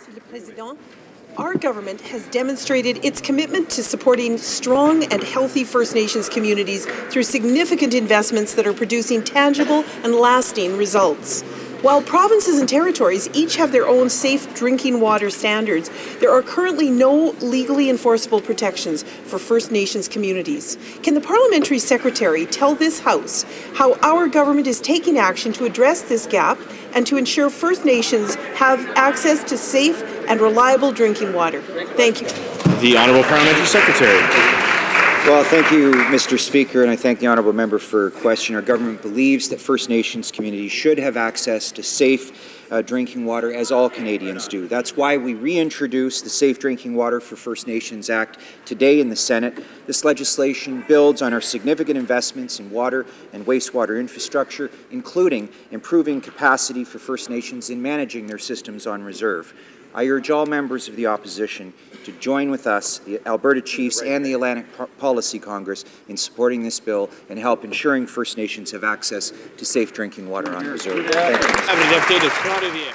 Monsieur le Président. Our government has demonstrated its commitment to supporting strong and healthy First Nations communities through significant investments that are producing tangible and lasting results. While provinces and territories each have their own safe drinking water standards, there are currently no legally enforceable protections for First Nations communities. Can the Parliamentary Secretary tell this House how our government is taking action to address this gap and to ensure First Nations have access to safe and reliable drinking water? Thank you. The Honourable Parliamentary Secretary. Well, thank you, Mr. Speaker, and I thank the honourable member for her question. Our government believes that First Nations communities should have access to safe drinking water, as all Canadians do. That's why we reintroduced the Safe Drinking Water for First Nations Act today in the Senate. This legislation builds on our significant investments in water and wastewater infrastructure, including improving capacity for First Nations in managing their systems on reserve. I urge all members of the opposition to join with us, the Alberta Chiefs and the Atlantic Policy Congress in supporting this bill and help ensuring First Nations have access to safe drinking water on reserve. Thank you.